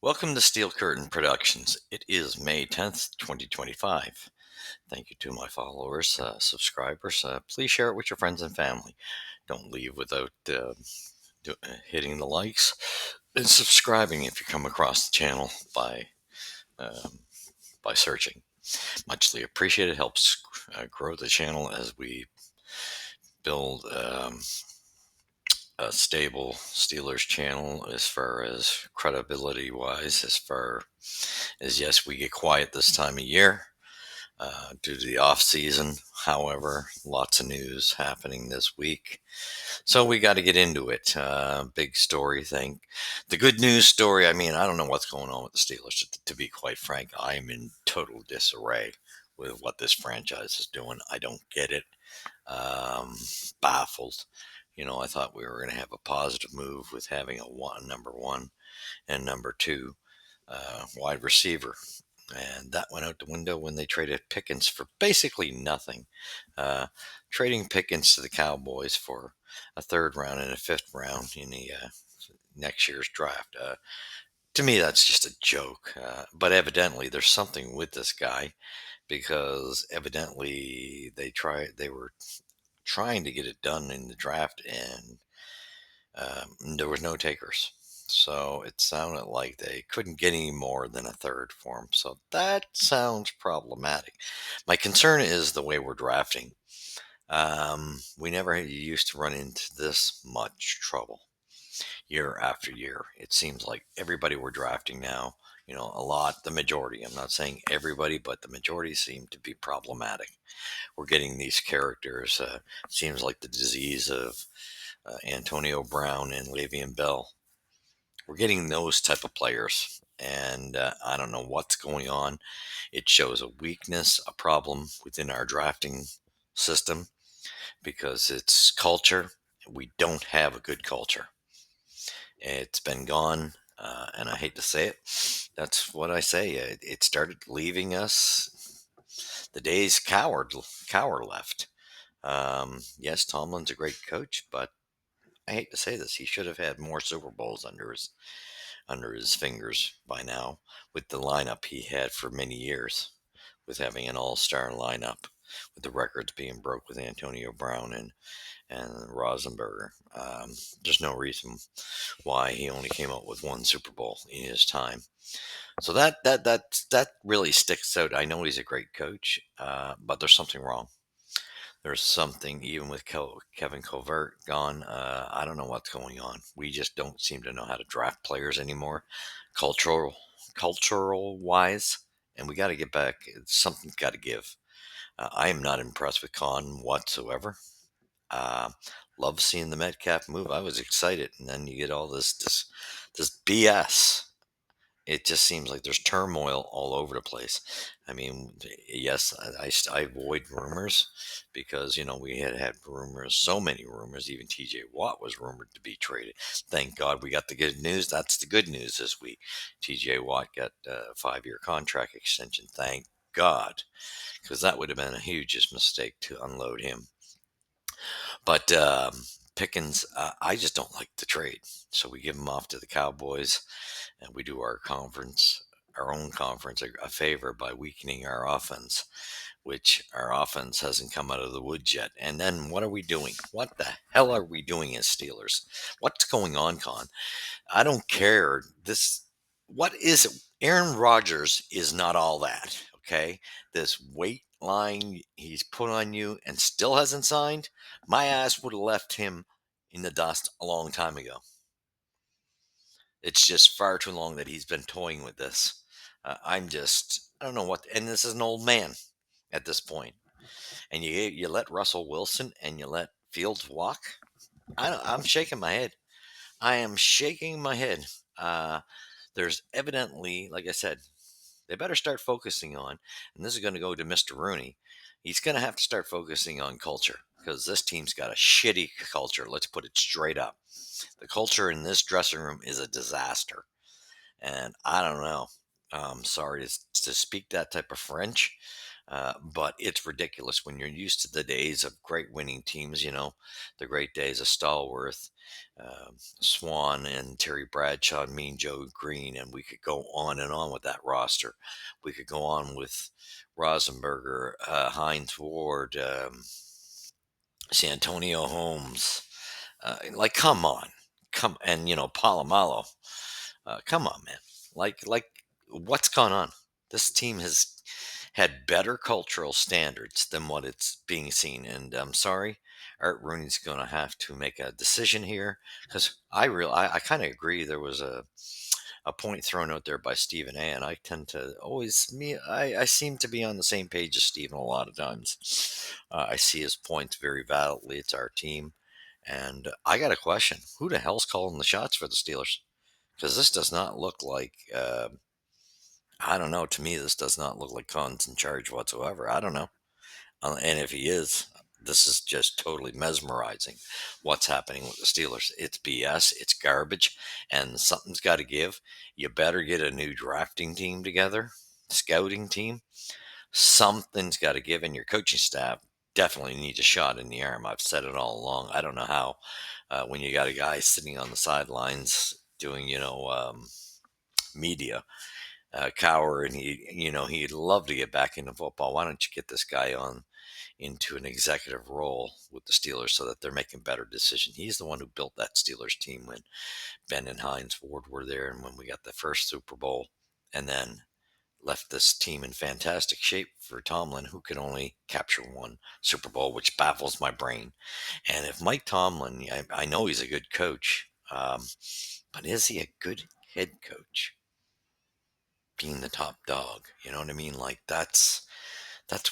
Welcome to Steel Curtain Productions. It is May 10th, 2025. Thank you to my followers, subscribers. Please share it with your friends and family. Don't leave without hitting the likes and subscribing if you come across the channel um, by searching. Muchly appreciated. Helps grow the channel as we build a stable Steelers channel as far as credibility wise, as far as yes, we get quiet this time of year due to the off season. However, lots of news happening this week, so we got to get into it. Big story thing. The good news story. I mean, I don't know what's going on with the Steelers. To be quite frank, I am in total disarray with what this franchise is doing. I don't get it. Um, Baffled. I thought we were going to have a positive move with having number one and number two wide receiver. And that went out the window when they traded Pickens for basically nothing. Uh, Trading Pickens to the Cowboys for a third round and a fifth round in the next year's draft. To me, that's just a joke. But evidently, there's something with this guy because evidently they were trying to get it done in the draft, and there was no takers. So it sounded like they couldn't get any more than a third for him. So that sounds problematic. My concern is the way we're drafting. We never used to run into this much trouble year after year. It seems like everybody we're drafting now, a lot, the majority, I'm not saying everybody, but the majority seem to be problematic. We're getting these characters. Seems like the disease of Antonio Brown and Le'Veon Bell. We're getting those type of players, and I don't know what's going on. It shows a weakness, a problem within our drafting system because it's culture. We don't have a good culture. It's been gone, and I hate to say it. That's what I say. It started leaving us the days Cowher left. Yes, Tomlin's a great coach, but I hate to say this, he should have had more Super Bowls under his fingers by now with the lineup he had for many years, with having an all-star lineup, with the records being broke with Antonio Brown and Rosenberger. There's no reason why he only came out with one Super Bowl in his time. So that really sticks out. I know he's a great coach, but there's something wrong. There's something even with Kevin Colbert gone. I don't know what's going on. We just don't seem to know how to draft players anymore, cultural cultural wise, and we got to get back. Something's got to give. I am not impressed with Khan whatsoever. Uh, Love seeing the Metcalf move. I was excited, and then you get all this BS. It just seems like there's turmoil all over the place. I mean, yes, I avoid rumors because, we had rumors, so many rumors. Even TJ Watt was rumored to be traded. Thank God we got the good news. That's the good news this week. TJ Watt got a 5-year contract extension. Thank God, because that would have been a hugest mistake to unload him. But Pickens, I just don't like the trade. So we give him off to the Cowboys, and we do our own conference, a favor by weakening our offense, which our offense hasn't come out of the woods yet. And then what are we doing? What the hell are we doing as Steelers? What's going on, Con? I don't care. What is it? Aaron Rodgers is not all that. Okay, this weight line he's put on you and still hasn't signed. My ass would have left him in the dust a long time ago. It's just far too long that he's been toying with this. I don't know what, and this is an old man at this point. And you let Russell Wilson and you let Fields walk. I'm shaking my head. I am shaking my head. Uh, there's evidently, like I said, they better start focusing on, and this is going to go to Mr. Rooney. He's going to have to start focusing on culture because this team's got a shitty culture. Let's put it straight up. The culture in this dressing room is a disaster. And I don't know. Sorry to speak that type of French. But it's ridiculous when you're used to the days of great winning teams, the great days of Stallworth, Swan, and Terry Bradshaw, and Mean Joe Green, and we could go on and on with that roster. We could go on with Rosenberger, Heinz Ward, Santonio Holmes. Come on, and Palomalo. Come on, man. Like, what's gone on? This team has had better cultural standards than what it's being seen, and I'm sorry, Art Rooney's going to have to make a decision here because I kind of agree. There was a point thrown out there by Stephen A, and I tend to I seem to be on the same page as Stephen a lot of times. I see his points very validly. It's our team, and I got a question: who the hell's calling the shots for the Steelers? Because this does not look like I don't know. To me, this does not look like Khan's in charge whatsoever. I don't know. And if he is, this is just totally mesmerizing. What's happening with the Steelers? It's BS. It's garbage, and something's got to give. You better get a new drafting team together, scouting team. Something's got to give, and your coaching staff definitely needs a shot in the arm. I've said it all along. I don't know how. When you got a guy sitting on the sidelines doing, media, Cower, and he'd love to get back into football. Why don't you get this guy on into an executive role with the Steelers so that they're making better decisions? He's the one who built that Steelers team when Ben and Heinz Ward were there, and when we got the first Super Bowl, and then left this team in fantastic shape for Tomlin, who could only capture one Super Bowl, which baffles my brain. And if Mike Tomlin, I know he's a good coach, but is he a good head coach? Being the top dog, you know what I mean? Like that's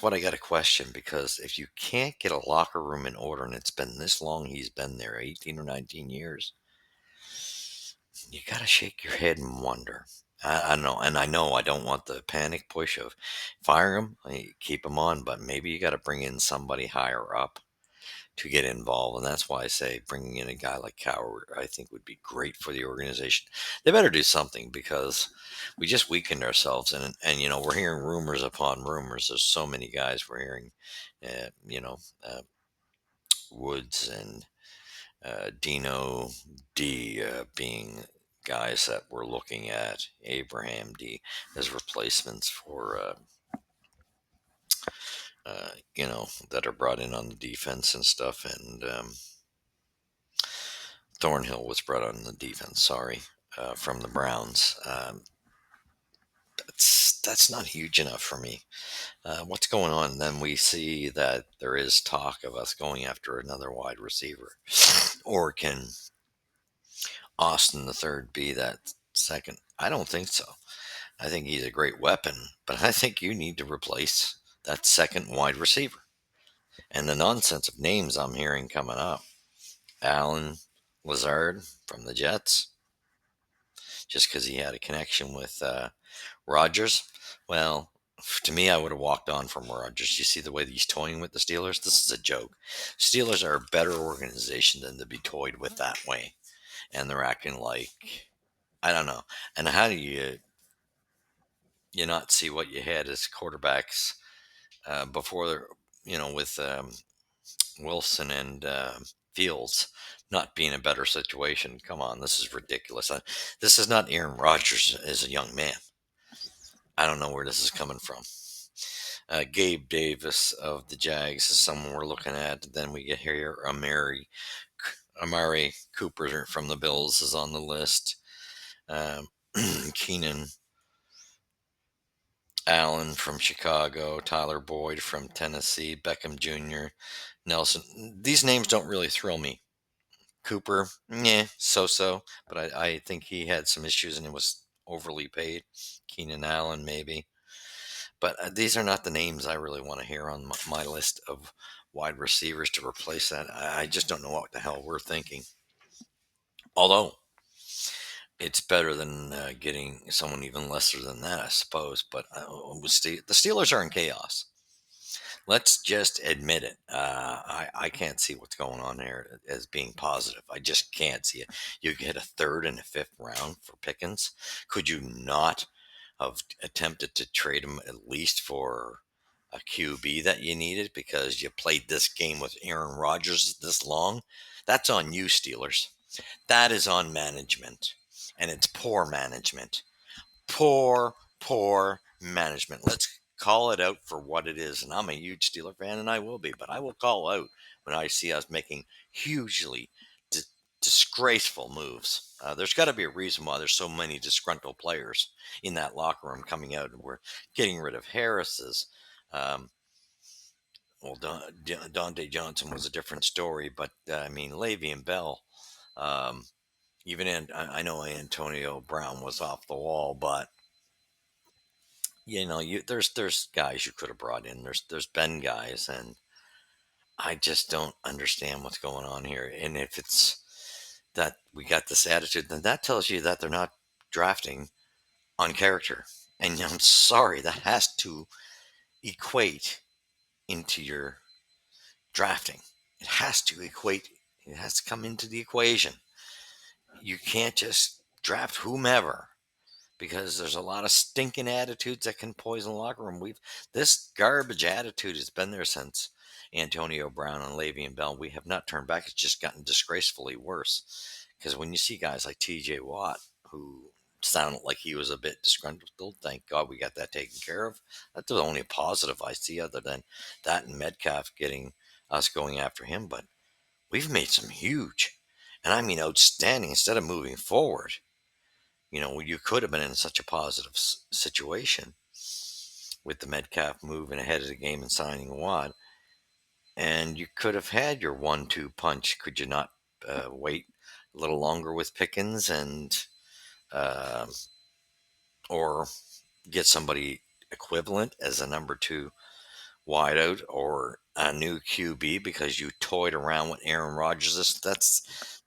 what I got to question, because if you can't get a locker room in order, and it's been this long, he's been there 18 or 19 years, you got to shake your head and wonder. I know, and I know I don't want the panic push of fire him, keep him on, but maybe you got to bring in somebody higher up to get involved. And that's why I say bringing in a guy like Coward, I think would be great for the organization. They better do something, because we just weakened ourselves. And we're hearing rumors upon rumors. There's so many guys we're hearing, uh, you know, uh, Woods and Dino D being guys that we're looking at, Abraham D as replacements for, that are brought in on the defense and stuff. And Thornhill was brought on the defense, sorry, from the Browns. That's not huge enough for me. What's going on? Then we see that there is talk of us going after another wide receiver. Or can Austin the third be that second? I don't think so. I think he's a great weapon, but I think you need to replace that second wide receiver. And the nonsense of names I'm hearing coming up: Alan Lazard from the Jets, just because he had a connection with Rodgers. Well, to me, I would have walked on from Rodgers. You see the way that he's toying with the Steelers? This is a joke. Steelers are a better organization than to be toyed with that way. And they're acting like, I don't know. And how do you not see what you had as quarterbacks before, with Wilson and Fields not being a better situation? Come on, this is ridiculous. This is not Aaron Rodgers as a young man. I don't know where this is coming from. Gabe Davis of the Jags is someone we're looking at. Then we get here Amari Cooper from the Bills is on the list. Um, Keenan Allen from Chicago, Tyler Boyd from Tennessee, Beckham Jr., Nelson. These names don't really thrill me. Cooper, yeah, so, but I think he had some issues and it was overly paid. Keenan Allen, maybe. But these are not the names I really want to hear on my list of wide receivers to replace that. I just don't know what the hell we're thinking. Although it's better than getting someone even lesser than that, I suppose. But the Steelers are in chaos. Let's just admit it. I can't see what's going on there as being positive. I just can't see it. You get a third and a fifth round for Pickens. Could you not have attempted to trade him at least for a QB that you needed because you played this game with Aaron Rodgers this long. That's on you, Steelers. That is on management, and it's poor management. Poor management. Let's call it out for what it is. And I'm a huge Steeler fan, and I will be, but I will call out when I see us making hugely di- disgraceful moves. There's got to be a reason why there's so many disgruntled players in that locker room coming out, and we're getting rid of Harris's. Um, well, Dante Johnson was a different story, but I mean, Le'Veon Bell. Um, even I know Antonio Brown was off the wall, but there's guys you could have brought in. There's been guys, and I just don't understand what's going on here. And if it's that we got this attitude, then that tells you that they're not drafting on character. And I'm sorry, that has to equate into your drafting. It has to equate. It has to come into the equation. You can't just draft whomever because there's a lot of stinking attitudes that can poison the locker room. This garbage attitude has been there since Antonio Brown and Le'Veon Bell. We have not turned back. It's just gotten disgracefully worse. Because when you see guys like T.J. Watt, who sounded like he was a bit disgruntled, thank God we got that taken care of. That's the only positive I see, other than that and Metcalf getting us going after him. But we've made some huge, and I mean outstanding, instead of moving forward. You could have been in such a positive situation with the Metcalf moving ahead of the game and signing Watt, and you could have had your 1-2 punch. Could you not wait a little longer with Pickens and uh, or get somebody equivalent as a number two wideout or a new QB because you toyed around with Aaron Rodgers?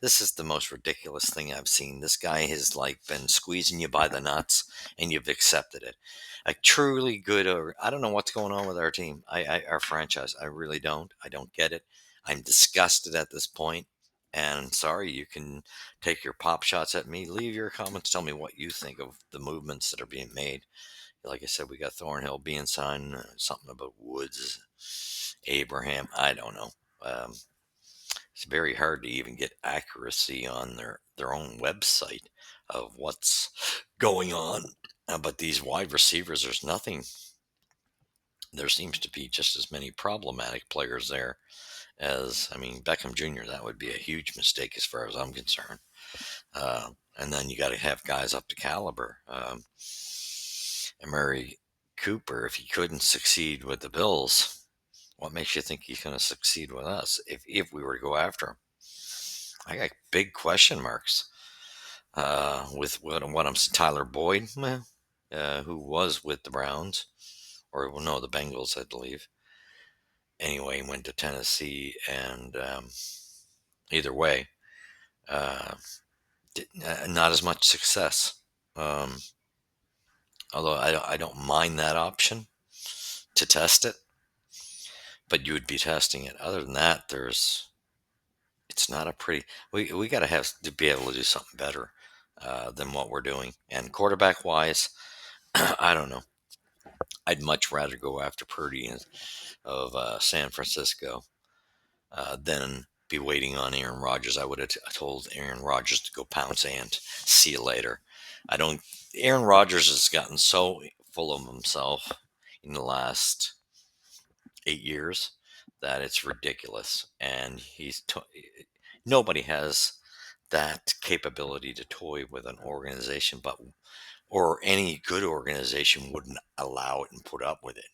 This is the most ridiculous thing I've seen. This guy has like been squeezing you by the nuts, and you've accepted it. A truly good, or I don't know what's going on with our team. Our franchise. I really don't. I don't get it. I'm disgusted at this point. And sorry, you can take your pop shots at me. Leave your comments. Tell me what you think of the movements that are being made. Like I said, we got Thornhill being signed, something about Woods, Abraham. I don't know. Um, it's very hard to even get accuracy on their own website of what's going on. But these wide receivers, there's nothing. There seems to be just as many problematic players there as, I mean, Beckham Jr. That would be a huge mistake as far as I'm concerned. And then you got to have guys up to caliber. And Murray Cooper, if he couldn't succeed with the Bills, what makes you think he's going to succeed with us if we were to go after him? I got big question marks with what I'm Tyler Boyd, who was with the Browns, or well, no, the Bengals, I believe. Anyway, he went to Tennessee, and either way, uh, not as much success. Um, although I don't mind that option to test it, but you would be testing it. Other than that, it's not a pretty. We got to have to be able to do something better than what we're doing. And quarterback wise, I don't know. I'd much rather go after Purdy of San Francisco than be waiting on Aaron Rodgers. I would have told Aaron Rodgers to go pounce and see you later. I don't. Aaron Rodgers has gotten so full of himself in the last 8 years that it's ridiculous, and nobody has that capability to toy with an organization, but or any good organization wouldn't allow it and put up with it.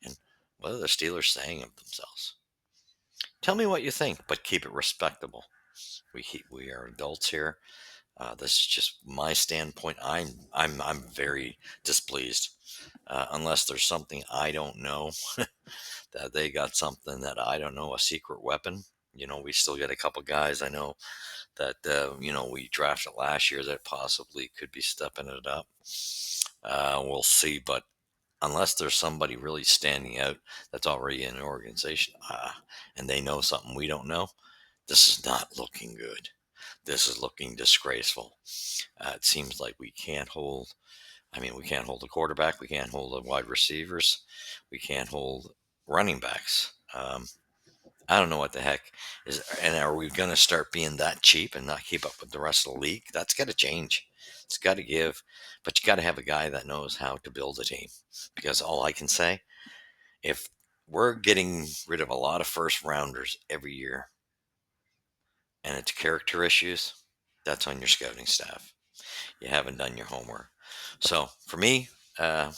And what are the Steelers saying of themselves? Tell me what you think, but keep it respectable. We are adults here. This is just my standpoint. I'm very displeased. Unless there's something I don't know, that they got something that I don't know, a secret weapon. We still got a couple guys I know that we drafted last year that possibly could be stepping it up. We'll see, but unless there's somebody really standing out that's already in an organization, and they know something we don't know, this is not looking good. This is looking disgraceful. It seems like we can't hold I mean, we can't hold a quarterback. We can't hold the wide receivers. We can't hold running backs. I don't know what the heck is. And are we going to start being that cheap and not keep up with the rest of the league? That's got to change. It's got to give. But you got to have a guy that knows how to build a team. Because all I can say, if we're getting rid of a lot of first rounders every year and it's character issues, that's on your scouting staff. You haven't done your homework. So for me, go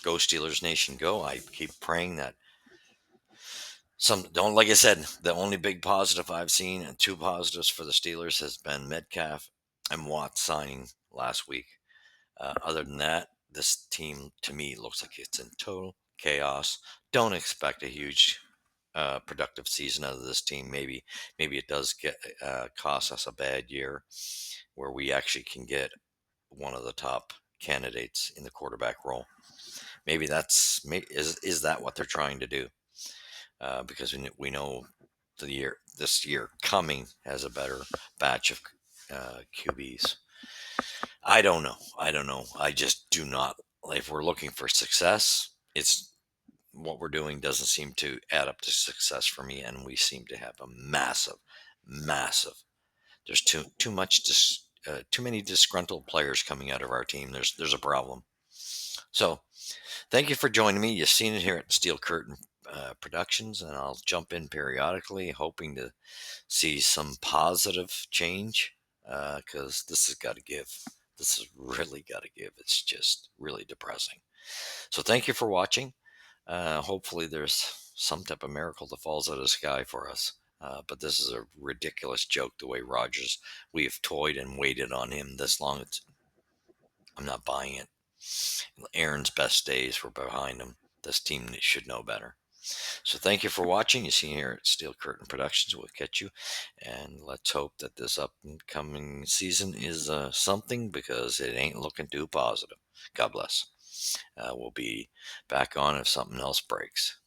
Steelers Nation, go. I keep praying that don't, like I said, the only big positive I've seen and two positives for the Steelers has been Metcalf and Watt signing last week. Other than that, this team to me looks like it's in total chaos. Don't expect a huge productive season out of this team. Maybe it does get cost us a bad year where we actually can get one of the top candidates in the quarterback role. Maybe is that what they're trying to do? Because we know this year coming has a better batch of QBs. I don't know. I don't know. I just do not. If we're looking for success, it's what we're doing doesn't seem to add up to success for me, and we seem to have a massive. There's too many disgruntled players coming out of our team. There's a problem. So thank you for joining me. You've seen it here at Steel Curtain Productions, and I'll jump in periodically, hoping to see some positive change because this has got to give. This has really got to give. It's just really depressing. So thank you for watching. Hopefully there's some type of miracle that falls out of the sky for us. But this is a ridiculous joke the way Rogers, we have toyed and waited on him this long. I'm not buying it. Aaron's best days were behind him. This team should know better. So thank you for watching. You see here at Steel Curtain Productions. We'll catch you. And let's hope that this upcoming season is something because it ain't looking too positive. God bless. We'll be back on if something else breaks.